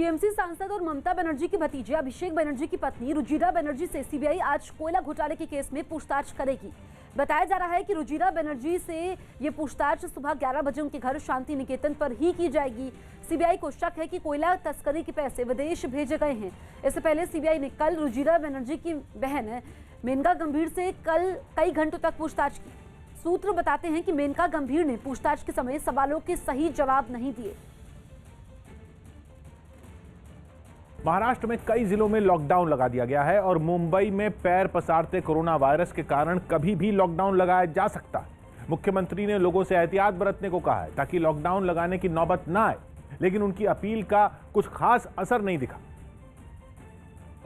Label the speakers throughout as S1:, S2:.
S1: TMC सांसद और ममता बनर्जी के भतीजे अभिषेक बनर्जी की पत्नी रुजिरा बनर्जी से सीबीआई आज कोयला घोटाले के केस में पूछताछ करेगी। बताया जा रहा है कि रुजिरा बनर्जी से ये पूछताछ सुबह 11 बजे उनके घर शांति निकेतन पर ही की जाएगी। सीबीआई को शक है कि कोयला तस्करी के पैसे विदेश भेजे गए हैं। इससे पहले सीबीआई ने कल रुजिरा बनर्जी की बहन मेनका गंभीर से कल कई घंटों तक पूछताछ की। सूत्र बताते हैं कि मेनका गंभीर ने पूछताछ के समय सवालों के सही जवाब नहीं दिए।
S2: महाराष्ट्र में कई जिलों में लॉकडाउन लगा दिया गया है और मुंबई में पैर पसारते कोरोना वायरस के कारण कभी भी लॉकडाउन लगाया जा सकता है। मुख्यमंत्री ने लोगों से एहतियात बरतने को कहा है ताकि लॉकडाउन लगाने की नौबत ना आए, लेकिन उनकी अपील का कुछ खास असर नहीं दिखा।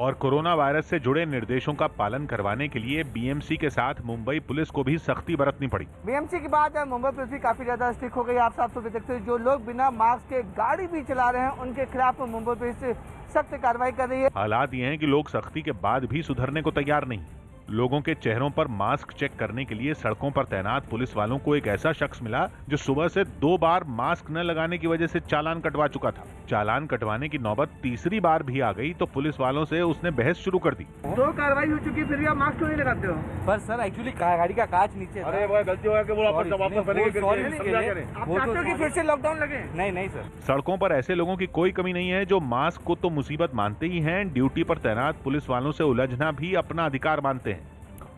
S2: और कोरोना वायरस से जुड़े निर्देशों का पालन करवाने के लिए बीएमसी के साथ मुंबई पुलिस को भी सख्ती बरतनी पड़ी।
S3: बीएमसी की बात है, मुंबई पुलिस भी काफी ज्यादा स्ट्रिक्ट हो गई। आप साफ तौर पर देखते हैं जो लोग बिना मास्क के गाड़ी भी चला रहे हैं उनके खिलाफ मुंबई पुलिस सख्त कार्रवाई कर रही है।
S2: हालात ये हैं कि लोग सख्ती के बाद भी सुधरने को तैयार नहीं। लोगों के चेहरों पर मास्क चेक करने के लिए सड़कों पर तैनात पुलिस वालों को एक ऐसा शख्स मिला जो सुबह से 2 बार मास्क न लगाने की वजह से चालान कटवा चुका था। चालान कटवाने की नौबत तीसरी बार भी आ गई तो पुलिस वालों से उसने बहस शुरू कर दी।
S3: 2 कार्रवाई हो चुकी फिर भी आप मास्क क्यों नहीं लगाते हो?
S4: पर सर एक्चुअली गाड़ी का कांच नीचे था।
S5: अरे वो गलती हो गया कि वो वापस
S3: आप चाहते हो कि फिर से लॉकडाउन लगे?
S4: नहीं सर।
S2: सड़कों पर ऐसे लोगों की कोई कमी नहीं है जो मास्क को तो मुसीबत मानते ही हैं, ड्यूटी पर तैनात पुलिस वालों से उलझना भी अपना अधिकार मानते हैं।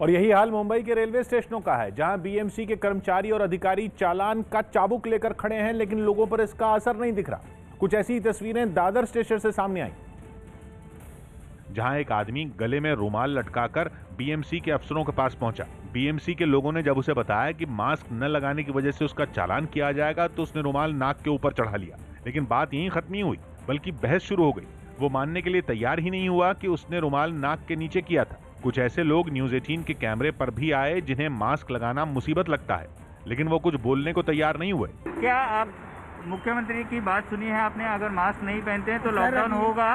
S2: और यही हाल मुंबई के रेलवे स्टेशनों का है, जहां बीएमसी के कर्मचारी और अधिकारी चालान का चाबुक लेकर खड़े हैं, लेकिन लोगों पर इसका असर नहीं दिख रहा। कुछ ऐसी तस्वीरें दादर स्टेशन से सामने आई, जहां एक आदमी गले में रुमाल लटकाकर बीएमसी के अफसरों के पास पहुंचा। बीएमसी के लोगों ने जब उसे बताया कि मास्क न लगाने की वजह से उसका चालान किया जाएगा तो उसने रुमाल नाक के ऊपर चढ़ा लिया। लेकिन बात यहीं खत्म नहीं हुई, बल्कि बहस शुरू हो गई। वो मानने के लिए तैयार ही नहीं हुआ कि उसने रुमाल नाक के नीचे किया था। कुछ ऐसे लोग न्यूज़ 18 के कैमरे पर भी आए जिन्हें मास्क लगाना मुसीबत लगता है, लेकिन वो कुछ बोलने को तैयार नहीं हुए।
S6: क्या आप मुख्यमंत्री की बात सुनी है आपने? अगर मास्क नहीं पहनते हैं तो लॉकडाउन होगा।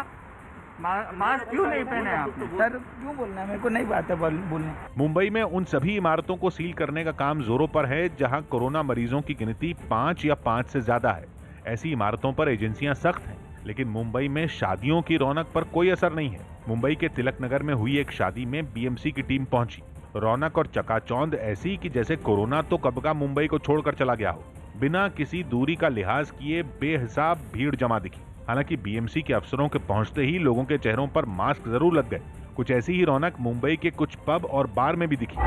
S6: मास्क क्यों नहीं पहने आपने?
S3: सर क्यों बोलना है, मेरे को नहीं बात है बोलने।
S2: मुंबई में उन सभी इमारतों को सील करने का काम जोरों पर है जहां कोरोना मरीजों की गिनती 5 या 5 से ज्यादा है। ऐसी इमारतों पर एजेंसियां सख्त हैं, लेकिन मुंबई में शादियों की रौनक पर कोई असर नहीं है। मुंबई के तिलक नगर में हुई एक शादी में बीएमसी की टीम पहुंची। रौनक और चकाचौंध ऐसी कि जैसे कोरोना तो कब का मुंबई को छोड़कर चला गया हो। बिना किसी दूरी का लिहाज किए बेहिसाब भीड़ जमा दिखी। हालांकि बीएमसी के अफसरों के पहुंचते ही लोगों के चेहरों पर मास्क जरूर लग गए। कुछ ऐसी ही रौनक मुंबई के कुछ पब और बार में भी दिखी।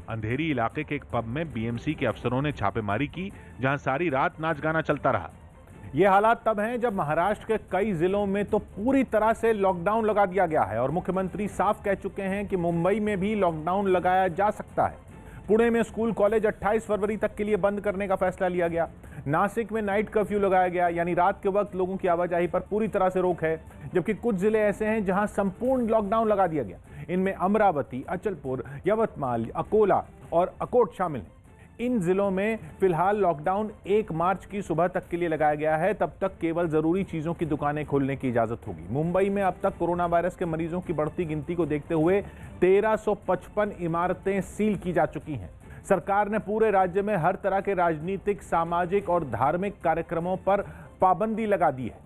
S2: अंधेरी इलाके के एक पब में बीएमसी के अफसरों ने छापेमारी की, जहां सारी रात नाच गाना चलता रहा। ये हालात तब हैं जब महाराष्ट्र के कई जिलों में तो पूरी तरह से लॉकडाउन लगा दिया गया है और मुख्यमंत्री साफ कह चुके हैं कि मुंबई में भी लॉकडाउन लगाया जा सकता है। पुणे में स्कूल कॉलेज 28 फरवरी तक के लिए बंद करने का फैसला लिया गया। नासिक में नाइट कर्फ्यू लगाया गया, यानी रात के वक्त लोगों की आवाजाही पर पूरी तरह से रोक है। जबकि कुछ जिले ऐसे हैं जहां संपूर्ण लॉकडाउन लगा दिया गया। इनमें अमरावती, अचलपुर, यवतमाल, अकोला और अकोट शामिल हैं। इन जिलों में फिलहाल लॉकडाउन 1 मार्च की सुबह तक के लिए लगाया गया है। तब तक केवल जरूरी चीजों की दुकानें खोलने की इजाजत होगी। मुंबई में अब तक कोरोना वायरस के मरीजों की बढ़ती गिनती को देखते हुए 1355 इमारतें सील की जा चुकी हैं। सरकार ने पूरे राज्य में हर तरह के राजनीतिक, सामाजिक और धार्मिक कार्यक्रमों पर पाबंदी लगा दी है।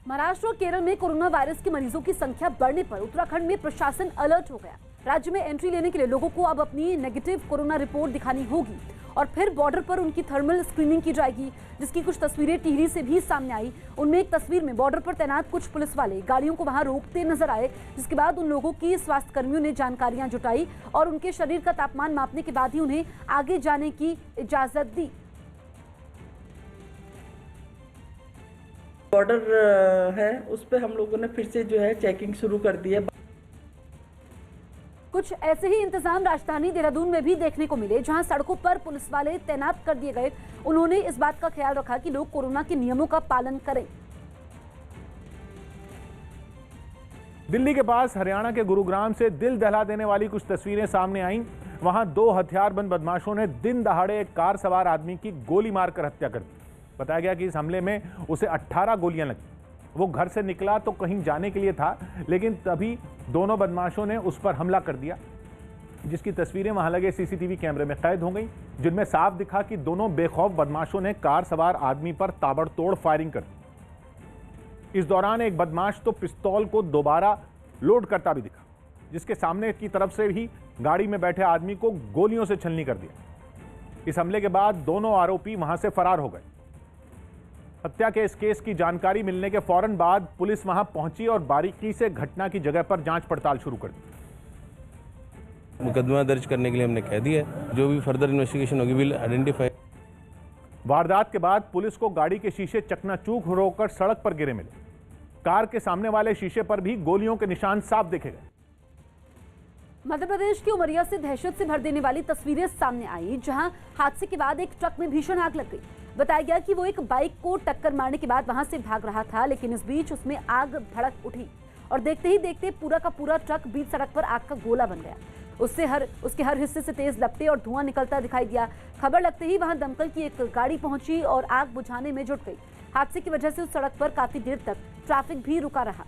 S1: महाराष्ट्र और केरल में कोरोना वायरस के मरीजों की संख्या बढ़ने पर उत्तराखंड में प्रशासन अलर्ट हो गया। राज्य में एंट्री लेने के लिए लोगों को अब अपनी नेगेटिव कोरोना रिपोर्ट दिखानी होगी और फिर बॉर्डर पर उनकी थर्मल स्क्रीनिंग की जाएगी, जिसकी कुछ तस्वीरें टिहरी से भी सामने आई। उनमें एक तस्वीर में बॉर्डर पर तैनात कुछ पुलिस वाले गाड़ियों को वहां रोकते नजर आए, जिसके बाद उन लोगों की स्वास्थ्य कर्मियों ने जानकारियां जुटाई और उनके शरीर का तापमान मापने के बाद ही उन्हें आगे जाने की इजाजत दी।
S7: बॉर्डर है उस पर हम लोगों ने फिर से जो है चेकिंग शुरू कर दी है।
S1: कुछ ऐसे ही इंतजाम राजधानी देहरादून में भी देखने को मिले, जहां सड़कों पर पुलिस वाले तैनात कर दिए गए। उन्होंने इस बात का ख्याल रखा कि लोग कोरोना के नियमों का पालन करें।
S2: दिल्ली के पास हरियाणा के गुरुग्राम से दिल दहला देने वाली कुछ तस्वीरें सामने आईं। वहां 2 हथियारबंद बदमाशों ने दिन दहाड़े एक कार सवार आदमी की गोली मारकर हत्या कर दी। बताया गया कि इस हमले में उसे 18 गोलियां लगी। वो घर से निकला तो कहीं जाने के लिए था, लेकिन तभी दोनों बदमाशों ने उस पर हमला कर दिया। जिसकी तस्वीरें वहां लगे सीसीटीवी कैमरे में कैद हो गई, जिनमें साफ दिखा कि दोनों बेखौफ बदमाशों ने कार सवार आदमी पर ताबड़तोड़ फायरिंग कर दी। इस दौरान एक बदमाश तो पिस्तौल को दोबारा लोड करता भी दिखा, जिसके सामने की तरफ से ही गाड़ी में बैठे आदमी को गोलियों से छलनी कर दिया। इस हमले के बाद दोनों आरोपी वहां से फरार हो गए। हत्या के इस केस की जानकारी मिलने के फौरन बाद पुलिस वहां पहुंची और बारीकी से घटना की जगह पर जांच पड़ताल शुरू कर दी।
S5: मुकदमा दर्ज करने के लिए हमने कह दिया है, जो भी फर्दर इन्वेस्टिगेशन होगी विल आइडेंटिफाई।
S2: वारदात के बाद पुलिस को गाड़ी के शीशे चकनाचूर होकर सड़क पर गिरे मिले। कार के सामने वाले शीशे पर भी गोलियों के निशान साफ देखे गए।
S1: मध्य प्रदेश की उमरिया से दहशत से भर देने वाली तस्वीरें सामने आई, जहां हादसे के बाद एक ट्रक में भीषण आग लग गई। बताया गया कि वो एक बाइक को टक्कर मारने के बाद वहां से भाग रहा था, लेकिन इस बीच उसमें आग भड़क उठी और देखते ही देखते पूरा का पूरा ट्रक बीच सड़क पर आग का गोला बन गया। उसके हर हिस्से से तेज लपटें और धुआं निकलता दिखाई दिया। खबर लगते ही वहां दमकल की एक गाड़ी पहुंची और आग बुझाने में जुट गई। हादसे की वजह से उस सड़क पर काफी देर तक ट्रैफिक भी रुका रहा।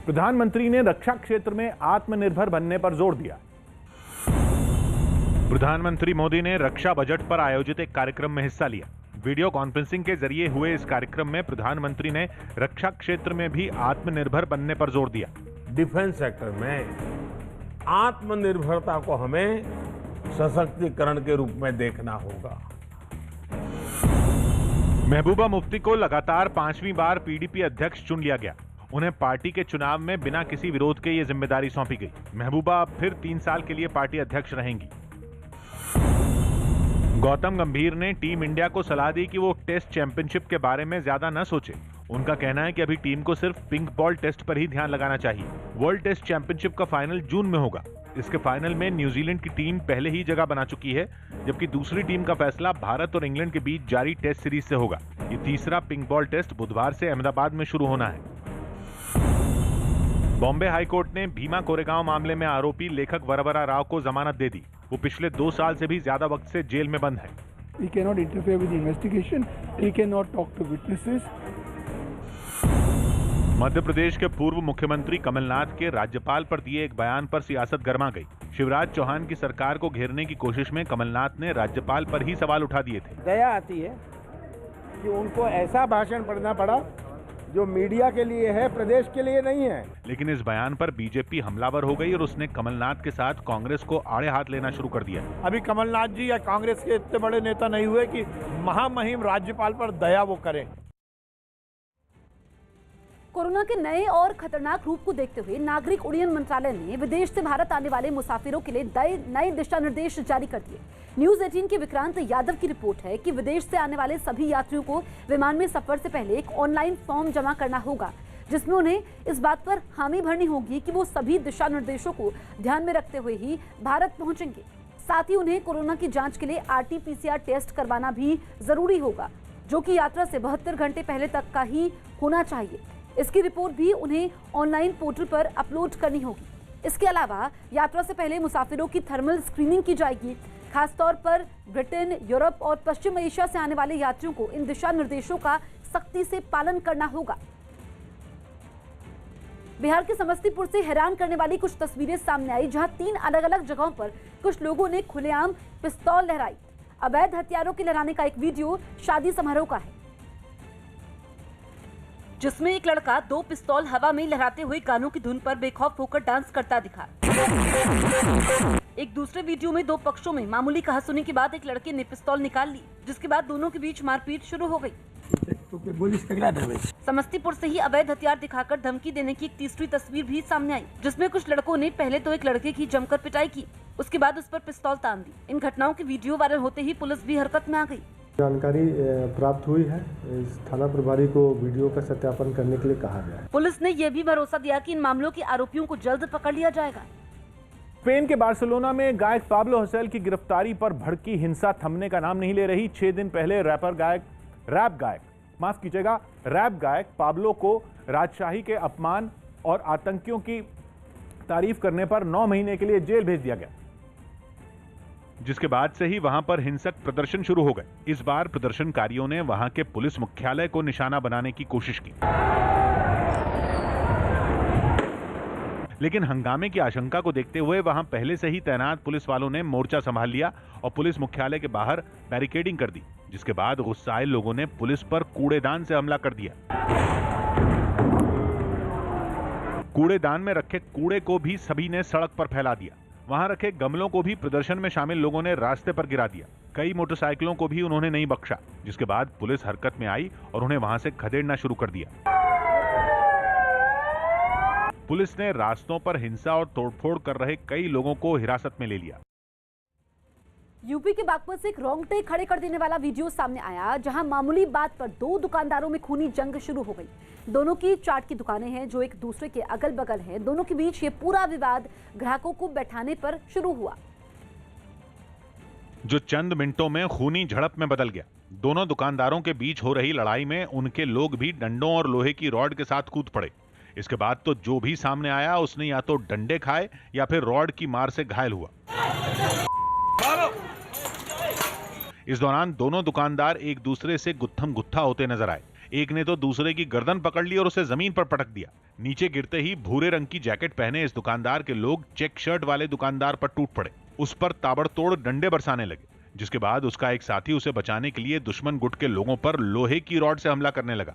S2: प्रधानमंत्री ने रक्षा क्षेत्र में आत्मनिर्भर बनने पर जोर दिया। प्रधानमंत्री मोदी ने रक्षा बजट पर आयोजित एक कार्यक्रम में हिस्सा लिया। वीडियो कॉन्फ्रेंसिंग के जरिए हुए इस कार्यक्रम में प्रधानमंत्री ने रक्षा क्षेत्र में भी आत्मनिर्भर बनने पर जोर दिया।
S8: डिफेंस सेक्टर में आत्मनिर्भरता को हमें सशक्तिकरण के रूप में देखना होगा।
S2: महबूबा मुफ्ती को लगातार 5वीं बार पीडीपी अध्यक्ष चुन लिया गया। उन्हें पार्टी के चुनाव में बिना किसी विरोध के ये जिम्मेदारी सौंपी गई। महबूबा अब फिर 3 साल के लिए पार्टी अध्यक्ष रहेंगी। गौतम गंभीर ने टीम इंडिया को सलाह दी कि वो टेस्ट चैंपियनशिप के बारे में ज्यादा न सोचे। उनका कहना है कि अभी टीम को सिर्फ पिंक बॉल टेस्ट पर ही ध्यान लगाना चाहिए। वर्ल्ड टेस्ट चैंपियनशिप का फाइनल जून में होगा। इसके फाइनल में न्यूजीलैंड की टीम पहले ही जगह बना चुकी है, जबकि दूसरी टीम का फैसला भारत और इंग्लैंड के बीच जारी टेस्ट सीरीज से होगा। ये तीसरा पिंक बॉल टेस्ट बुधवार से अहमदाबाद में शुरू होना है। बॉम्बे हाईकोर्ट ने भीमा कोरेगांव मामले में आरोपी लेखक वरवरा राव को जमानत दे दी। वो पिछले 2 साल से भी ज्यादा वक्त से जेल में बंद है।
S9: We cannot interfere with the investigation. We cannot talk to witnesses.
S2: Madhya Pradesh के पूर्व मुख्यमंत्री कमलनाथ के राज्यपाल पर दिए एक बयान पर सियासत गर्मा गई। शिवराज चौहान की सरकार को घेरने की कोशिश में कमलनाथ ने राज्यपाल पर ही सवाल उठा दिए थे।
S9: दया आती है कि उनको ऐसा भाषण पढ़ना पड़ा जो मीडिया के लिए है, प्रदेश के लिए नहीं है।
S2: लेकिन इस बयान पर बीजेपी हमलावर हो गई और उसने कमलनाथ के साथ कांग्रेस को आड़े हाथ लेना शुरू कर दिया।
S9: अभी कमलनाथ जी या कांग्रेस के इतने बड़े नेता नहीं हुए कि महामहिम राज्यपाल पर दया वो करें।
S1: कोरोना के नए और खतरनाक रूप को देखते हुए नागरिक उड्डयन मंत्रालय ने विदेश से भारत आने वाले मुसाफिरों के लिए नए दिशा निर्देश जारी कर दिए। न्यूज 18 के विक्रांत यादव की रिपोर्ट है कि विदेश से आने वाले सभी यात्रियों को विमान में सफर से पहले एक ऑनलाइन फॉर्म जमा करना होगा, जिसमें उन्हें इस बात पर हामी भरनी होगी कि वो सभी दिशा निर्देशों को ध्यान में रखते हुए ही भारत पहुंचेंगे। साथ ही उन्हें कोरोना की जांच के लिए RT-PCR टेस्ट करवाना भी जरूरी होगा, जो कि यात्रा से 72 घंटे पहले तक का ही होना चाहिए। इसकी रिपोर्ट भी उन्हें ऑनलाइन पोर्टल पर अपलोड करनी होगी। इसके अलावा यात्रा से पहले मुसाफिरों की थर्मल स्क्रीनिंग की जाएगी। खासतौर पर ब्रिटेन, यूरोप और पश्चिम एशिया से आने वाले यात्रियों को इन दिशा निर्देशों का सख्ती से पालन करना होगा। बिहार के समस्तीपुर से हैरान करने वाली कुछ तस्वीरें सामने आई, जहां 3 अलग अलग जगहों पर कुछ लोगों ने खुलेआम पिस्तौल लहराई। अवैध हथियारों के लहराने का एक वीडियो शादी समारोह का है, जिसमें एक लड़का 2 पिस्तौल हवा में लहराते हुए गानों की धुन पर बेखौफ होकर डांस करता दिखा। एक दूसरे वीडियो में 2 पक्षों में मामूली कहासुनी के बाद एक लड़के ने पिस्तौल निकाल ली, जिसके बाद दोनों के बीच मारपीट शुरू हो गई। समस्तीपुर से ही अवैध हथियार दिखाकर धमकी देने की एक तीसरी तस्वीर भी सामने आई, जिसमें कुछ लड़कों ने पहले तो एक लड़के की जमकर पिटाई की, उसके बाद उस पर पिस्तौल तान दी। इन घटनाओं की वीडियो वायरल होते ही पुलिस भी हरकत में आ गई।
S10: जानकारी प्राप्त हुई है, इस थाना प्रभारी को वीडियो का सत्यापन करने के लिए कहा गया है।
S1: पुलिस ने यह भी भरोसा दिया कि इन मामलों के आरोपियों को जल्द पकड़ लिया जाएगा।
S2: स्पेन के बार्सिलोना में गायक पाब्लो हसेल की गिरफ्तारी पर भड़की हिंसा थमने का नाम नहीं ले रही। 6 दिन पहले रैप गायक पाब्लो को राजशाही के अपमान और आतंकियों की तारीफ करने पर 9 महीने के लिए जेल भेज दिया गया, जिसके बाद से ही वहां पर हिंसक प्रदर्शन शुरू हो गए। इस बार प्रदर्शनकारियों ने वहां के पुलिस मुख्यालय को निशाना बनाने की कोशिश की। लेकिन हंगामे की आशंका को देखते हुए वहां पहले से ही तैनात पुलिस वालों ने मोर्चा संभाल लिया और पुलिस मुख्यालय के बाहर बैरिकेडिंग कर दी, जिसके बाद गुस्साए लोगों ने पुलिस पर कूड़ेदान से हमला कर दिया। कूड़ेदान में रखे कूड़े को भी सभी ने सड़क पर फैला दिया। वहां रखे गमलों को भी प्रदर्शन में शामिल लोगों ने रास्ते पर गिरा दिया। कई मोटरसाइकिलों को भी उन्होंने नहीं बख्शा, जिसके बाद पुलिस हरकत में आई और उन्हें वहां से खदेड़ना शुरू कर दिया। पुलिस ने रास्तों पर हिंसा और तोड़फोड़ कर रहे कई लोगों को हिरासत में ले लिया।
S1: यूपी के बागपत से एक रोंगटे खड़े कर देने वाला वीडियो सामने आया, जहां मामूली बात पर दो दुकानदारों में खूनी जंग शुरू हो गई। दोनों की चाट की दुकानें हैं जो एक दूसरे के अगल बगल हैं। दोनों के बीच ये पूरा विवाद ग्राहकों को बैठाने पर शुरू हुआ,
S2: जो चंद मिनटों में खूनी झड़प में बदल गया। दोनों दुकानदारों के बीच हो रही लड़ाई में उनके लोग भी डंडों और लोहे की रॉड के साथ कूद पड़े। इसके बाद तो जो भी सामने आया उसने या तो डंडे खाए या फिर रॉड की मार से घायल हुआ। इस दौरान दोनों दुकानदार एक दूसरे से गुत्थम गुत्था होते नजर आए। एक ने तो दूसरे की गर्दन पकड़ ली और उसे जमीन पर पटक दिया। नीचे गिरते ही भूरे रंग की जैकेट पहने इस दुकानदार के लोग चेक शर्ट वाले दुकानदार पर टूट पड़े। उस पर ताबड़तोड़ डंडे बरसाने लगे, जिसके बाद उसका एक साथी उसे बचाने के लिए दुश्मन गुट के लोगों पर लोहे की रॉड से हमला करने लगा,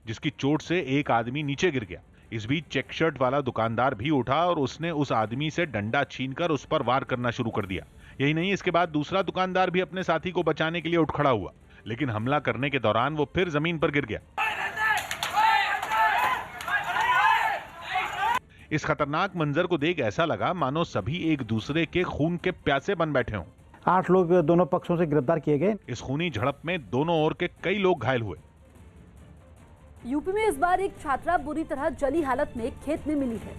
S2: जिसकी चोट से एक आदमी नीचे गिर गया। इस बीच चेक शर्ट वाला दुकानदार भी उठा और उसने उस आदमी से डंडा छीनकर उस पर वार करना शुरू कर दिया। यही नहीं, इसके बाद दूसरा दुकानदार भी अपने साथी को बचाने के लिए उठ खड़ा हुआ, लेकिन हमला करने के दौरान वो फिर जमीन पर गिर गया। इस खतरनाक मंजर को देख ऐसा लगा मानो सभी एक दूसरे के खून के प्यासे बन बैठे हों।
S11: 8 लोग दोनों पक्षों से गिरफ्तार किए गए।
S2: इस खूनी झड़प में दोनों ओर के कई लोग घायल हुए।
S1: यूपी में इस बार एक छात्रा बुरी तरह जली हालत में खेत में मिली है।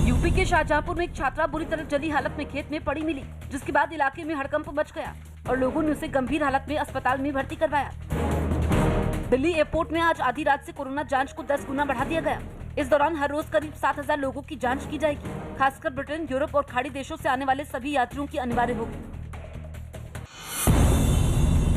S1: यूपी के शाहजहांपुर में एक छात्रा बुरी तरह जली हालत में खेत में पड़ी मिली, जिसके बाद इलाके में हड़कंप मच गया और लोगों ने उसे गंभीर हालत में अस्पताल में भर्ती करवाया। दिल्ली एयरपोर्ट में आज आधी रात से कोरोना जांच को 10 गुना बढ़ा दिया गया। इस दौरान हर रोज करीब 7,000 लोगों की जांच की जाएगी। खासकर ब्रिटेन, यूरोप और खाड़ी देशों से आने वाले सभी यात्रियों की अनिवार्य होगी।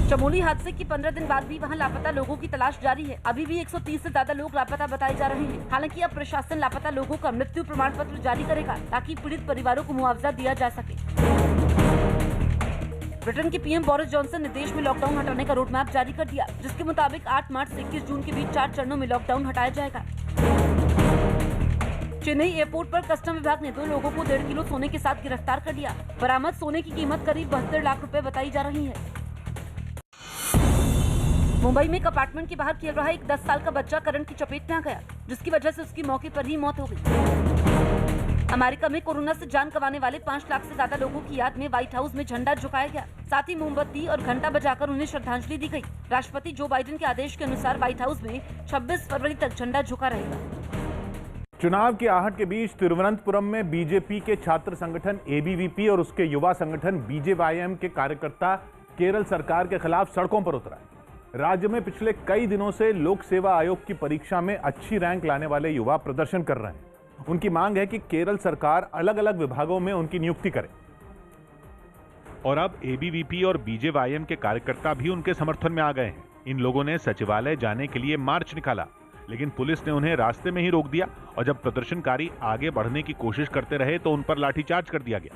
S1: चमोली हादसे की 15 दिन बाद भी वहां लापता लोगों की तलाश जारी है। अभी भी 130 से ज्यादा लोग लापता बताए जा रहे हैं। हालांकि अब प्रशासन लापता लोगों का मृत्यु प्रमाण पत्र जारी करेगा ताकि पीड़ित परिवारों को मुआवजा दिया जा सके। ब्रिटेन के पीएम बोरिस जॉनसन ने देश में लॉकडाउन हटाने का रोड मैप जारी कर दिया, जिसके मुताबिक 8 मार्च से 21 जून के बीच 4 चरणों में लॉकडाउन हटाया जाएगा। चेन्नई एयरपोर्ट पर कस्टम विभाग ने 2 लोगों को 1.5 किलो सोने के साथ गिरफ्तार कर लिया। बरामद सोने की कीमत करीब 72 लाख रुपए बताई जा रही है। मुंबई में एक अपार्टमेंट के बाहर खेल रहा एक 10 साल का बच्चा करंट की चपेट में आ गया, जिसकी वजह से उसकी मौके पर ही मौत हो गई। अमेरिका में कोरोना से जान गंवाने वाले 5 लाख से ज्यादा लोगों की याद में व्हाइट हाउस में झंडा झुकाया गया। साथ ही मोमबत्ती और घंटा बजाकर उन्हें श्रद्धांजलि दी गई। राष्ट्रपति जो बाइडेन के आदेश के अनुसार व्हाइट हाउस में 26 फरवरी तक झंडा झुका रहेगा।
S2: चुनाव की आहट के बीच तिरुवनंतपुरम में बीजेपी के छात्र संगठन एबीवीपी और उसके युवा संगठन बीजेवाईएम के कार्यकर्ता केरल सरकार के खिलाफ सड़कों पर उतरा। राज्य में पिछले कई दिनों से लोक सेवा आयोग की परीक्षा में अच्छी रैंक लाने वाले युवा प्रदर्शन कर रहे हैं। उनकी मांग है कि केरल सरकार अलग अलग विभागों में उनकी नियुक्ति करे। और अब एबीवीपी और बीजेवाईएम के कार्यकर्ता भी उनके समर्थन में आ गए हैं। इन लोगों ने सचिवालय जाने के लिए मार्च निकाला, लेकिन पुलिस ने उन्हें रास्ते में ही रोक दिया और जब प्रदर्शनकारी आगे बढ़ने की कोशिश करते रहे तो उन पर लाठीचार्ज कर दिया गया।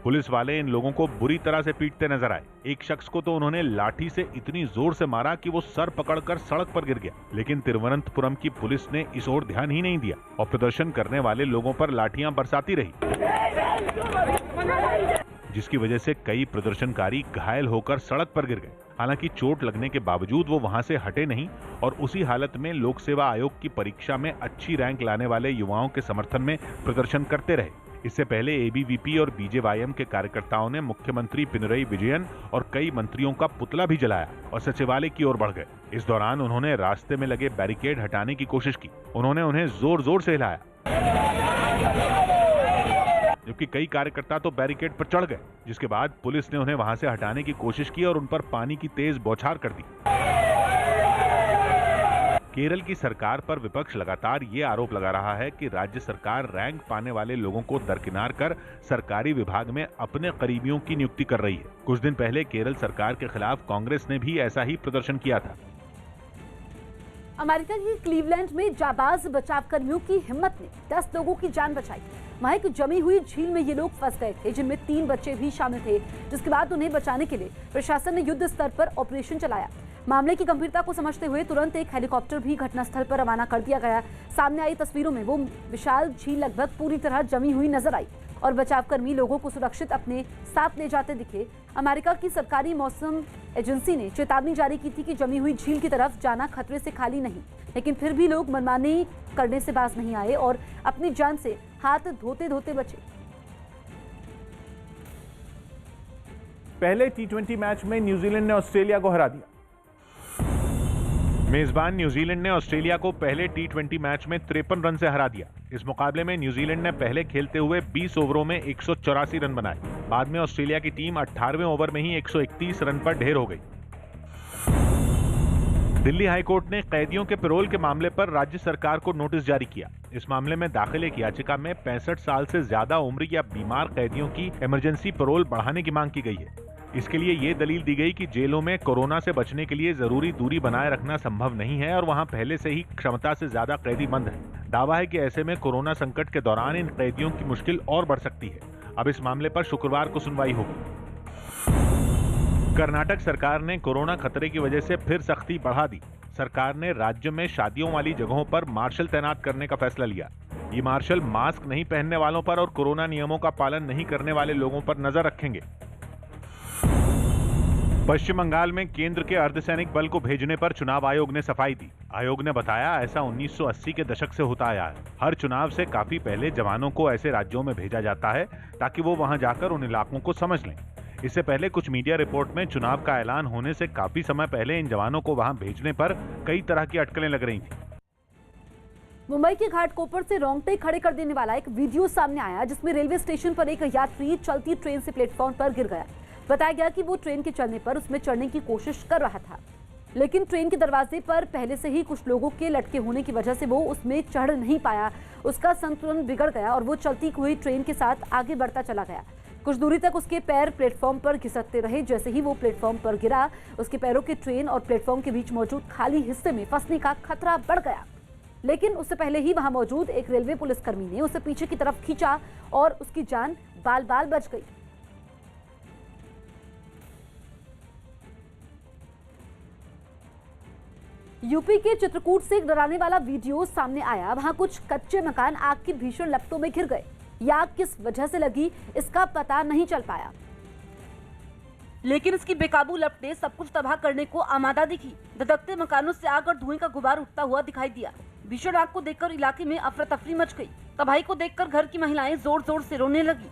S2: पुलिस वाले इन लोगों को बुरी तरह से पीटते नजर आए। एक शख्स को तो उन्होंने लाठी से इतनी जोर से मारा कि वो सर पकड़कर सड़क पर गिर गया, लेकिन तिरुवनंतपुरम की पुलिस ने इस ओर ध्यान ही नहीं दिया और प्रदर्शन करने वाले लोगों पर लाठियां बरसाती रही, जिसकी वजह से कई प्रदर्शनकारी घायल होकर सड़क पर गिर गए। हालांकि चोट लगने के बावजूद वो वहां से हटे नहीं और उसी हालत में लोक सेवा आयोग की परीक्षा में अच्छी रैंक लाने वाले युवाओं के समर्थन में प्रदर्शन करते रहे। इससे पहले एबीवीपी और बीजेवाईएम के कार्यकर्ताओं ने मुख्यमंत्री पिनरई विजयन और कई मंत्रियों का पुतला भी जलाया और सचिवालय की ओर बढ़ गए। इस दौरान उन्होंने रास्ते में लगे बैरिकेड हटाने की कोशिश की। उन्होंने उन्हें जोर जोर से हिलाया, जबकि कई कार्यकर्ता तो बैरिकेड पर चढ़ गए, जिसके बाद पुलिस ने उन्हें वहां से हटाने की कोशिश की और उन पर पानी की तेज बौछार कर दी। केरल की सरकार पर विपक्ष लगातार ये आरोप लगा रहा है कि राज्य सरकार रैंक पाने वाले लोगों को दरकिनार कर सरकारी विभाग में अपने करीबियों की नियुक्ति कर रही है। कुछ दिन पहले केरल सरकार के खिलाफ कांग्रेस ने भी ऐसा ही प्रदर्शन किया था।
S1: अमेरिका के क्लीवलैंड में जाबाज बचाव कर्मियों की हिम्मत ने 10 लोगों की जान बचाई। वहां एक जमी हुई झील में ये लोग फंस गए थे, जिनमें 3 बच्चे भी शामिल थे, जिसके बाद उन्हें बचाने के लिए प्रशासन ने युद्ध स्तर पर ऑपरेशन चलाया। मामले की गंभीरता को समझते हुए तुरंत एक हेलीकॉप्टर भी घटनास्थल पर रवाना कर दिया गया। सामने आई तस्वीरों में वो विशाल झील लगभग पूरी तरह जमी हुई नजर आई और बचावकर्मी लोगों को सुरक्षित अपने साथ ले जाते दिखे। अमेरिका की सरकारी मौसम एजेंसी ने चेतावनी जारी की थी कि जमी हुई झील की तरफ जाना खतरे से खाली नहीं, लेकिन फिर भी लोग मनमानी करने से बाज नहीं आए और अपनी जान से हाथ धोते धोते बचे।
S2: पहले टी20 मैच में न्यूजीलैंड ने ऑस्ट्रेलिया को हरा दिया। मेजबान न्यूजीलैंड ने ऑस्ट्रेलिया को पहले टी20 मैच में 53 रन से हरा दिया। इस मुकाबले में न्यूजीलैंड ने पहले खेलते हुए 20 ओवरों में 184 रन बनाए। बाद में ऑस्ट्रेलिया की टीम 18वें ओवर में ही 131 रन पर ढेर हो गई। दिल्ली हाईकोर्ट ने कैदियों के पैरोल के मामले पर राज्य सरकार को नोटिस जारी किया। इस मामले में दाखिल एक याचिका में 65 साल से ज्यादा उम्र या बीमार कैदियों की इमरजेंसी पैरोल बढ़ाने की मांग की गई है। इसके लिए ये दलील दी गई कि जेलों में कोरोना से बचने के लिए जरूरी दूरी बनाए रखना संभव नहीं है और वहां पहले से ही क्षमता से ज्यादा कैदी बंद हैं। दावा है कि ऐसे में कोरोना संकट के दौरान इन कैदियों की मुश्किल और बढ़ सकती है। अब इस मामले पर शुक्रवार को सुनवाई होगी। कर्नाटक सरकार ने कोरोना खतरे की वजह से फिर सख्ती बढ़ा दी। सरकार ने राज्य में शादियों वाली जगहों पर मार्शल तैनात करने का फैसला लिया। ये मार्शल मास्क नहीं पहनने वालों पर और कोरोना नियमों का पालन नहीं करने वाले लोगों पर नजर रखेंगे। पश्चिम बंगाल में केंद्र के अर्धसैनिक बल को भेजने पर चुनाव आयोग ने सफाई दी। आयोग ने बताया ऐसा 1980 के दशक से होता आया है। हर चुनाव से काफी पहले जवानों को ऐसे राज्यों में भेजा जाता है ताकि वो वहां जाकर उन इलाकों को समझ लें। इससे पहले कुछ मीडिया रिपोर्ट में चुनाव का ऐलान होने से काफी समय पहले इन जवानों को वहां भेजने पर कई तरह की अटकलें लग रही थी।
S1: मुंबई के घाटकोपर से रोंगटे खड़े कर देने वाला एक वीडियो सामने आया, जिसमें रेलवे स्टेशन पर एक यात्री चलती ट्रेन से प्लेटफॉर्म पर गिर गया। बताया गया कि वो ट्रेन के चलने पर उसमें चढ़ने की कोशिश कर रहा था, लेकिन ट्रेन के दरवाजे पर पहले से ही कुछ लोगों के लटके होने की वजह से वो उसमें चढ़ नहीं पाया। उसका संतुलन बिगड़ गया और वो चलती हुई ट्रेन के साथ आगे बढ़ता चला गया। कुछ दूरी तक उसके पैर प्लेटफॉर्म पर घिसकते रहे। जैसे ही वो प्लेटफॉर्म पर गिरा, उसके पैरों के ट्रेन और प्लेटफॉर्म के बीच मौजूद खाली हिस्से में फंसने का खतरा बढ़ गया। लेकिन उससे पहले ही वहां मौजूद एक रेलवे पुलिसकर्मी ने उसे पीछे की तरफ खींचा और उसकी जान बाल बाल बच गई। यूपी के चित्रकूट से एक डराने वाला वीडियो सामने आया। वहां कुछ कच्चे मकान आग की भीषण लपटों में घिर गए। यह आग किस वजह से लगी, इसका पता नहीं चल पाया, लेकिन इसकी बेकाबू लपटें सब कुछ तबाह करने को आमादा दिखी। धधकते मकानों से आग और धुएं का गुबार उठता हुआ दिखाई दिया। भीषण आग को देखकर इलाके में अफरा तफरी मच गई। तबाही को देखकर घर की महिलाएं जोर जोर से रोने लगी।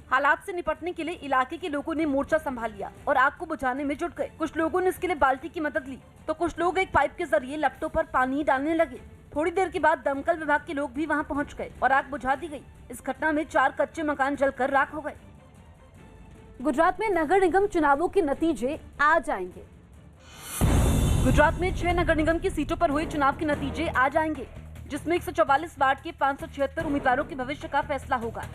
S1: हालात से निपटने के लिए इलाके के लोगों ने मोर्चा संभाल लिया और आग को बुझाने में जुट गए। कुछ लोगों ने इसके लिए बाल्टी की मदद ली, तो कुछ लोग एक पाइप के जरिए लपटों पर पानी डालने लगे। थोड़ी देर के बाद दमकल विभाग के लोग भी वहां पहुंच गए और आग बुझा दी गई। इस घटना में 4 कच्चे मकान जलकर राख हो गए। गुजरात में नगर निगम चुनावों के नतीजे आ जाएंगे। गुजरात में 6 नगर निगम की सीटों पर हुए चुनाव के नतीजे आ जाएंगे, जिसमें 144 वार्ड के 576 उम्मीदवारों के भविष्य का फैसला होगा।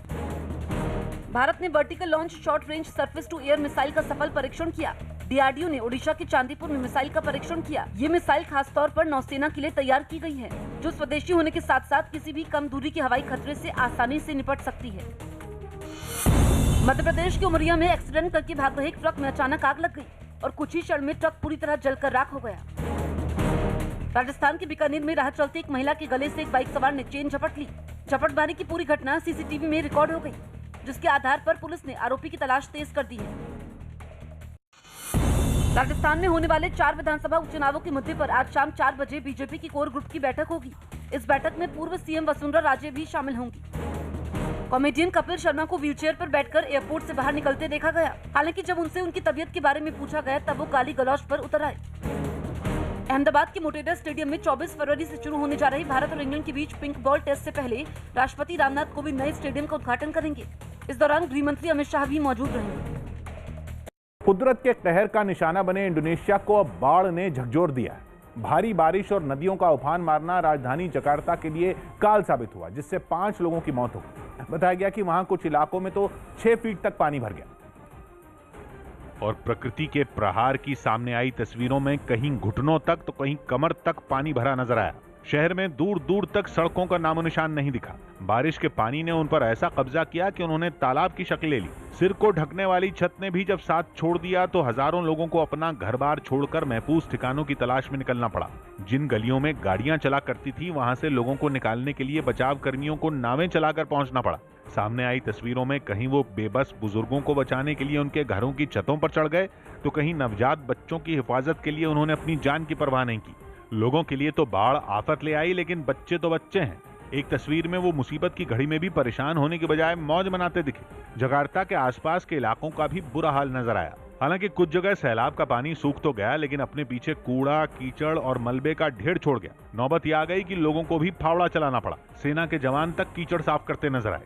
S1: भारत ने vertical launch short range surface to air missile का सफल परीक्षण किया। डीआरडीओ ने ओडिशा के चांदीपुर में मिसाइल का परीक्षण किया। ये मिसाइल खासतौर पर नौसेना के लिए तैयार की गई है, जो स्वदेशी होने के साथ साथ किसी भी कम दूरी के हवाई खतरे से आसानी से निपट सकती है। मध्य प्रदेश के उमरिया में एक्सीडेंट करके भाग रहे एक ट्रक में अचानक आग लग गई और कुछ ही क्षण में ट्रक पूरी तरह जलकर राख हो गया। राजस्थान के बीकानेर में राह चलती एक महिला के गले से एक बाइक सवार ने चेन झपट ली। झपटमारी की पूरी घटना सीसीटीवी में रिकॉर्ड हो गई, जिसके आधार पर पुलिस ने आरोपी की तलाश तेज कर दी है। राजस्थान में होने वाले 4 विधानसभा उपचुनावों के मुद्दे पर आज शाम 4 बजे बीजेपी की कोर ग्रुप की बैठक होगी। इस बैठक में पूर्व सीएम वसुंधरा राजे भी शामिल होंगी। कॉमेडियन कपिल शर्मा को व्हीलचेयर पर बैठकर एयरपोर्ट से बाहर निकलते देखा गया। हालांकि जब उनसे उनकी तबीयत के बारे में पूछा गया, तब वो गाली गलौज पर उतर आए। अहमदाबाद के मोटेरा स्टेडियम में 24 फरवरी से शुरू होने जा रही भारत और इंग्लैंड के बीच पिंक बॉल टेस्ट से पहले राष्ट्रपति रामनाथ कोविंद नए स्टेडियम का उद्घाटन करेंगे। इस दौरान गृह मंत्री अमित शाह भी मौजूद रहेंगे।
S2: कुदरत के कहर का निशाना बने इंडोनेशिया को अब बाढ़ ने झकझोर दिया है। भारी बारिश और नदियों का उफान मारना राजधानी जकार्ता के लिए काल साबित हुआ, जिससे 5 लोगों की मौत हो गई। बताया गया कि वहां कुछ इलाकों में तो 6 फीट तक पानी भर गया। और प्रकृति के प्रहार की सामने आई तस्वीरों में कहीं घुटनों तक तो कहीं कमर तक पानी भरा नजर आया। शहर में दूर दूर तक सड़कों का नामो निशान नहीं दिखा। बारिश के पानी ने उन पर ऐसा कब्जा किया कि उन्होंने तालाब की शक्ल ले ली। सिर को ढकने वाली छत ने भी जब साथ छोड़ दिया तो हजारों लोगों को अपना घर-बार छोड़कर महफूज ठिकानों की तलाश में निकलना पड़ा। जिन गलियों में गाड़ियां चला करती थी, वहां से लोगों को निकालने के लिए बचाव कर्मियों को नावें चलाकर पहुंचना पड़ा। सामने आई तस्वीरों में कहीं वो बेबस बुजुर्गों को बचाने के लिए उनके घरों की छतों पर चढ़ गए, तो कहीं नवजात बच्चों की हिफाजत के लिए उन्होंने अपनी जान की परवाह नहीं की। लोगों के लिए तो बाढ़ आफत ले आई, लेकिन बच्चे तो बच्चे हैं। एक तस्वीर में वो मुसीबत की घड़ी में भी परेशान होने के बजाय मौज मनाते दिखे। जकार्ता के आसपास के इलाकों का भी बुरा हाल नजर आया। हालांकि कुछ जगह सैलाब का पानी सूख तो गया, लेकिन अपने पीछे कूड़ा, कीचड़ और मलबे का ढेर छोड़ गया। नौबत यह आ गई कि लोगों को भी फावड़ा चलाना पड़ा। सेना के जवान तक कीचड़ साफ करते नजर आए।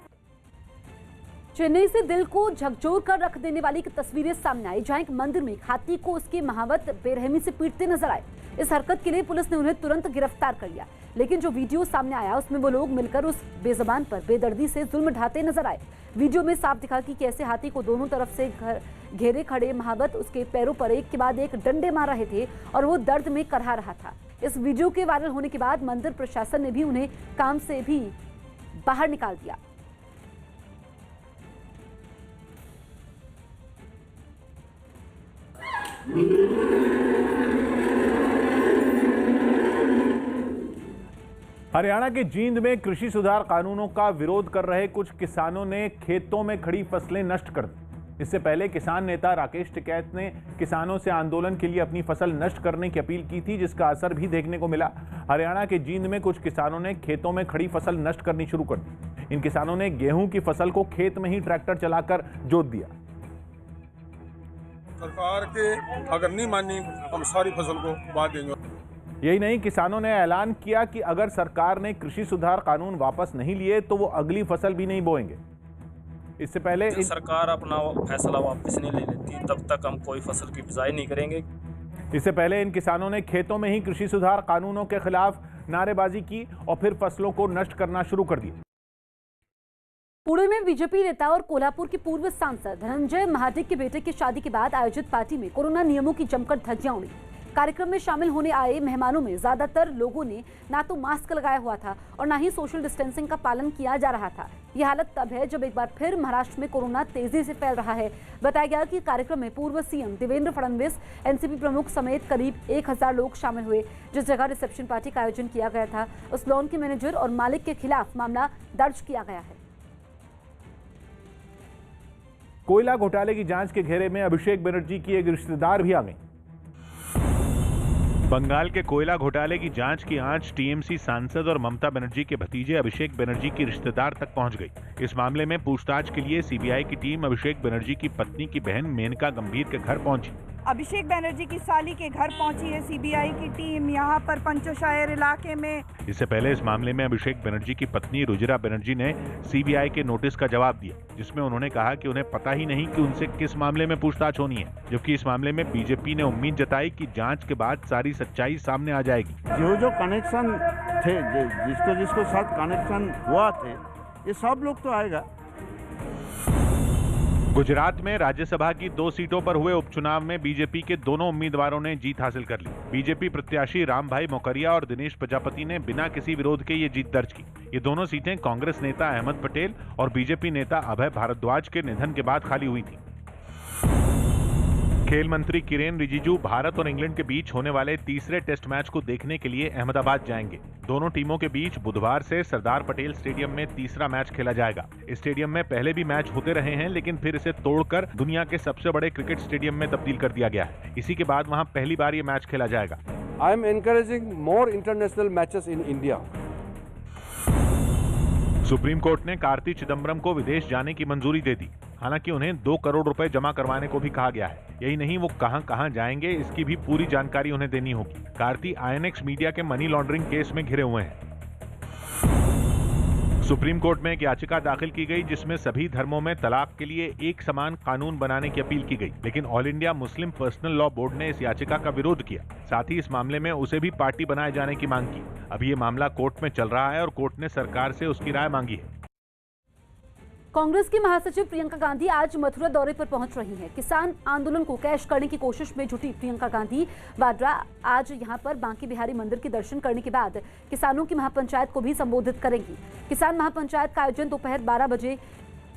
S1: चेन्नई से दिल को झकझोर कर रख देने वाली तस्वीरें सामने आई, जहां एक मंदिर में हाथी को उसके महावत बेरहमी से पीटते नजर आए। इस हरकत के लिए पुलिस ने उन्हें तुरंत गिरफ्तार कर लिया, लेकिन जो वीडियो सामने आया उसमें वो लोग मिलकर उस बेज़बान पर बेदर्दी से जुल्म ढाते नजर आए। वीडियो में साफ दिखा कि कैसे हाथी को दोनों तरफ से घेरे खड़े महावत उसके पैरों पर एक के बाद एक डंडे मार रहे थे और वो दर्द में करहा रहा था। इस वीडियो के वायरल होने के बाद मंदिर प्रशासन ने भी उन्हें काम से भी बाहर निकाल दिया।
S2: हरियाणा के जींद में कृषि सुधार कानूनों का विरोध कर रहे कुछ किसानों ने खेतों में खड़ी फसलें नष्ट कर दी। इससे पहले किसान नेता राकेश टिकैत ने किसानों से आंदोलन के लिए अपनी फसल नष्ट करने की अपील की थी, जिसका असर भी देखने को मिला। हरियाणा के जींद में कुछ किसानों ने खेतों में खड़ी फसल नष्ट करनी शुरू कर दी। इन किसानों ने गेहूं की फसल को खेत में ही ट्रैक्टर चलाकर जोत दिया।
S8: सरकार के अगर नहीं मानी हम सारी फसल को बांट देंगे।
S2: यही नहीं, किसानों ने ऐलान किया कि अगर सरकार ने कृषि सुधार कानून वापस नहीं लिए तो वो अगली फसल भी नहीं बोएंगे। इससे पहले
S12: सरकार अपना फैसला वापस नहीं ले लेती तब तक हम कोई फसल की बिजाई नहीं करेंगे।
S2: इससे पहले इन किसानों ने खेतों में ही कृषि सुधार कानूनों के खिलाफ नारेबाजी की और फिर फसलों को नष्ट करना शुरू कर दिया।
S1: पुणे में बीजेपी नेता और कोल्हापुर के पूर्व सांसद धनंजय महाडिक के बेटे की शादी के बाद आयोजित पार्टी में कोरोना नियमों की जमकर धज्जियां उड़ी। कार्यक्रम में शामिल होने आए मेहमानों में ज्यादातर लोगों ने ना तो मास्क लगाया हुआ था और ना ही सोशल डिस्टेंसिंग का पालन किया जा रहा था। यह हालत तब है जब एक बार फिर महाराष्ट्र में कोरोना तेजी से फैल रहा है। बताया गया कि कार्यक्रम में पूर्व सीएम देवेंद्र फडणवीस, एनसीपी प्रमुख समेत करीब 1000 लोग शामिल हुए। जिस जगह रिसेप्शन पार्टी का आयोजन किया गया था, उस लॉन के मैनेजर और मालिक के खिलाफ मामला दर्ज किया गया है।
S2: कोयला घोटाले की जांच के घेरे में अभिषेक बनर्जी की एक रिश्तेदार भी आ गई। बंगाल के कोयला घोटाले की जांच की आंच टीएमसी सांसद और ममता बनर्जी के भतीजे अभिषेक बनर्जी की रिश्तेदार तक पहुंच गई। इस मामले में पूछताछ के लिए सीबीआई की टीम अभिषेक बनर्जी की पत्नी की बहन मेनका गंभीर के घर पहुंची।
S13: अभिषेक बनर्जी की साली के घर पहुंची है सीबीआई की टीम यहां पर पंचशायर इलाके में।
S2: इससे पहले इस मामले में अभिषेक बनर्जी की पत्नी रुजिरा बनर्जी ने सीबीआई के नोटिस का जवाब दिया, जिसमें उन्होंने कहा कि उन्हें पता ही नहीं कि उनसे किस मामले में पूछताछ होनी है, जबकि इस मामले में बीजेपी ने उम्मीद जताई कि जांच के बाद सारी सच्चाई सामने आ जाएगी।
S14: जो कनेक्शन थे, जिसको साथ कनेक्शन हुआ थे, ये सब लोग तो आएगा।
S2: गुजरात में राज्यसभा की 2 सीटों पर हुए उपचुनाव में बीजेपी के दोनों उम्मीदवारों ने जीत हासिल कर ली। बीजेपी प्रत्याशी रामभाई मोकरिया और दिनेश प्रजापति ने बिना किसी विरोध के ये जीत दर्ज की। ये दोनों सीटें कांग्रेस नेता अहमद पटेल और बीजेपी नेता अभय भारद्वाज के निधन के बाद खाली हुई थी। खेल मंत्री किरेन रिजिजू भारत और इंग्लैंड के बीच होने वाले तीसरे टेस्ट मैच को देखने के लिए अहमदाबाद जाएंगे। दोनों टीमों के बीच बुधवार से सरदार पटेल स्टेडियम में तीसरा मैच खेला जाएगा। इस स्टेडियम में पहले भी मैच होते रहे हैं, लेकिन फिर इसे तोड़कर दुनिया के सबसे बड़े क्रिकेट स्टेडियम में तब्दील कर दिया गया है। इसी के बाद वहां पहली बार ये मैच खेला जाएगा।
S15: I am encouraging more international matches in India.
S2: Supreme court ने कार्ति चिदम्बरम को विदेश जाने की मंजूरी दे दी। हालांकि उन्हें 2 करोड़ रुपए जमा करवाने को भी कहा गया है। यही नहीं, वो कहां जाएंगे इसकी भी पूरी जानकारी उन्हें देनी होगी। कार्ति आईएनएक्स मीडिया के मनी लॉन्ड्रिंग केस में घिरे हुए हैं। सुप्रीम कोर्ट में एक याचिका दाखिल की गई जिसमें सभी धर्मों में तलाक के लिए एक समान कानून बनाने की अपील की गई, लेकिन all India Muslim personal law board ने इस याचिका का विरोध किया। साथ ही इस मामले में उसे भी पार्टी बनाए जाने की मांग की। अभी ये मामला कोर्ट में चल रहा है और कोर्ट ने सरकार से उसकी राय मांगी है।
S1: कांग्रेस की महासचिव प्रियंका गांधी आज मथुरा दौरे पर पहुंच रही हैं। किसान आंदोलन को कैश करने की कोशिश में जुटी प्रियंका गांधी वाड्रा आज यहां पर बांके बिहारी मंदिर के दर्शन करने के बाद किसानों की महापंचायत को भी संबोधित करेंगी। किसान महापंचायत का आयोजन दोपहर 12 बजे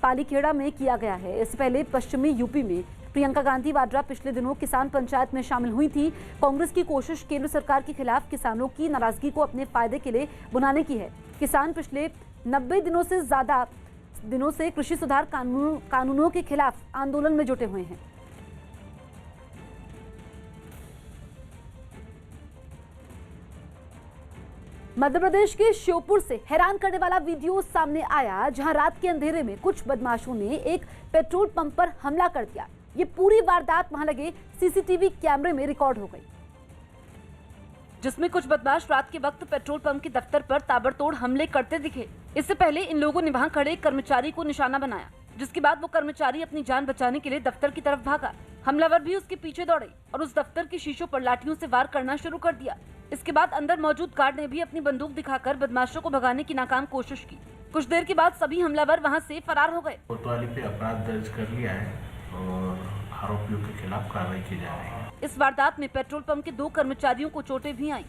S1: पालीखेड़ा में किया गया है। इससे पहले पश्चिमी यूपी में प्रियंका गांधी वाड्रा पिछले दिनों किसान पंचायत में शामिल हुई थी। कांग्रेस की कोशिश केंद्र सरकार के खिलाफ किसानों की नाराजगी को अपने फायदे के लिए बुनाने की है। किसान पिछले 90 दिनों से ज्यादा दिनों से कृषि सुधार कानूनों के खिलाफ आंदोलन में जुटे हुए हैं। मध्य प्रदेश के श्योपुर से हैरान करने वाला वीडियो सामने आया, जहां रात के अंधेरे में कुछ बदमाशों ने एक पेट्रोल पंप पर हमला कर दिया। ये पूरी वारदात वहां लगे सीसीटीवी कैमरे में रिकॉर्ड हो गई, जिसमें कुछ बदमाश रात के वक्त पेट्रोल पंप के दफ्तर पर ताबड़तोड़ हमले करते दिखे। इससे पहले इन लोगों ने वहां खड़े कर्मचारी को निशाना बनाया, जिसके बाद वो कर्मचारी अपनी जान बचाने के लिए दफ्तर की तरफ भागा। हमलावर भी उसके पीछे दौड़े और उस दफ्तर के शीशों पर लाठियों से वार करना शुरू कर दिया। इसके बाद अंदर मौजूद गार्ड ने भी अपनी बंदूक दिखाकर बदमाशों को भगाने की नाकाम कोशिश की। कुछ देर के बाद सभी हमलावर वहाँ से फरार हो गए।
S16: कोतवाली पे अपराध दर्ज कर लिया है और आरोपियों के खिलाफ कार्रवाई की जा रही है।
S1: इस वारदात में पेट्रोल पंप के 2 कर्मचारियों को चोटें भी आईं।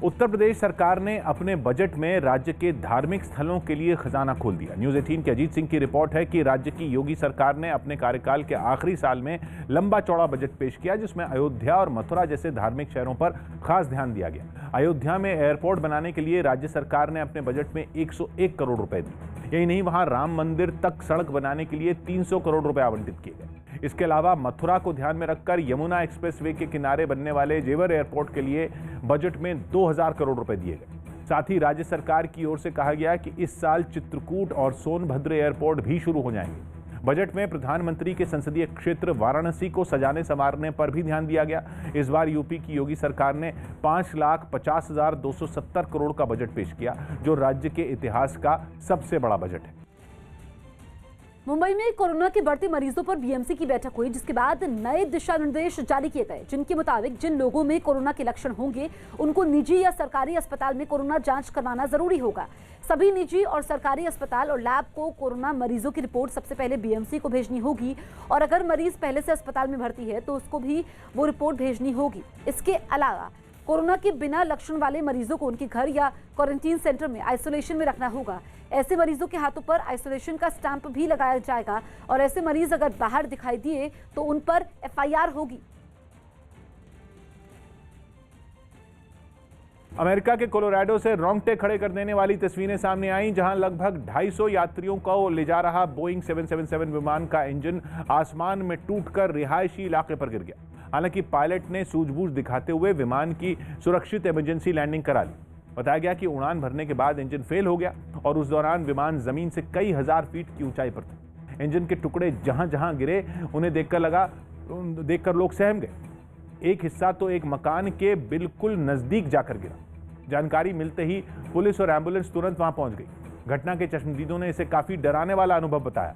S2: उत्तर प्रदेश सरकार ने अपने बजट में राज्य के धार्मिक स्थलों के लिए खजाना खोल दिया। न्यूज़ 18 के अजीत सिंह की रिपोर्ट है कि राज्य की योगी सरकार ने अपने कार्यकाल के आखिरी साल में लंबा चौड़ा बजट पेश किया, जिसमें अयोध्या और मथुरा जैसे धार्मिक शहरों पर खास ध्यान दिया गया। अयोध्या में एयरपोर्ट बनाने के लिए राज्य सरकार ने अपने बजट में 101 करोड़ रुपए दिए। यही नहीं, वहां राम मंदिर तक सड़क बनाने के लिए 300 करोड़ रुपए आवंटित किए गए। इसके अलावा मथुरा को ध्यान में रखकर यमुना एक्सप्रेसवे के किनारे बनने वाले जेवर एयरपोर्ट के लिए बजट में 2000 करोड़ रुपए दिए गए। साथ ही राज्य सरकार की ओर से कहा गया कि इस साल चित्रकूट और सोनभद्र एयरपोर्ट भी शुरू हो जाएंगे। बजट में प्रधानमंत्री के संसदीय क्षेत्र वाराणसी को सजाने संवारने पर भी ध्यान दिया गया। इस बार यूपी की योगी सरकार ने 5,50,270 करोड़ का बजट पेश किया, जो राज्य के इतिहास का सबसे बड़ा बजट है।
S1: मुंबई में कोरोना के बढ़ते मरीजों पर बीएमसी की बैठक हुई, जिसके बाद नए दिशा निर्देश जारी किए गए, जिनके मुताबिक जिन लोगों में कोरोना के लक्षण होंगे उनको निजी या सरकारी अस्पताल में कोरोना जांच करवाना जरूरी होगा। सभी निजी और सरकारी अस्पताल और लैब को कोरोना मरीजों की रिपोर्ट सबसे पहले बीएमसी को भेजनी होगी और अगर मरीज पहले से अस्पताल में भर्ती है तो उसको भी वो रिपोर्ट भेजनी होगी। इसके अलावा कोरोना के बिना लक्षण वाले मरीजों को उनके घर या क्वारंटीन सेंटर में आइसोलेशन में रखना होगा। ऐसे मरीजों के हाथों पर आइसोलेशन का स्टैंप भी लगाया जाएगा और ऐसे मरीज अगर बाहर दिखाई दिए तो उन पर एफआईआर होगी।
S2: अमेरिका के कोलोराडो से रोंगटे खड़े कर देने वाली तस्वीरें सामने आईं, जहां लगभग 250 यात्रियों को ले जा रहा बोइंग 777 विमान का इंजन आसमान में टूटकर रिहायशी इलाके पर गिर गया। हालांकि पायलट ने सूझबूझ दिखाते हुए विमान की सुरक्षित इमरजेंसी लैंडिंग करा ली। बताया गया कि उड़ान भरने के बाद इंजन फेल हो गया और उस दौरान विमान जमीन से कई हजार फीट की ऊंचाई पर था। इंजन के टुकड़े जहां जहां गिरे उन्हें देखकर लोग सहम गए। एक हिस्सा तो एक मकान के बिल्कुल नजदीक जाकर गिरा। जानकारी मिलते ही पुलिस और एम्बुलेंस तुरंत वहां पहुंच गई। घटना के चश्मदीदों ने इसे काफी डराने वाला अनुभव बताया।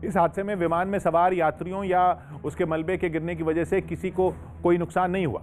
S2: इस हादसे में विमान में सवार यात्रियों या उसके मलबे के गिरने की वजह से किसी को कोई नुकसान नहीं हुआ।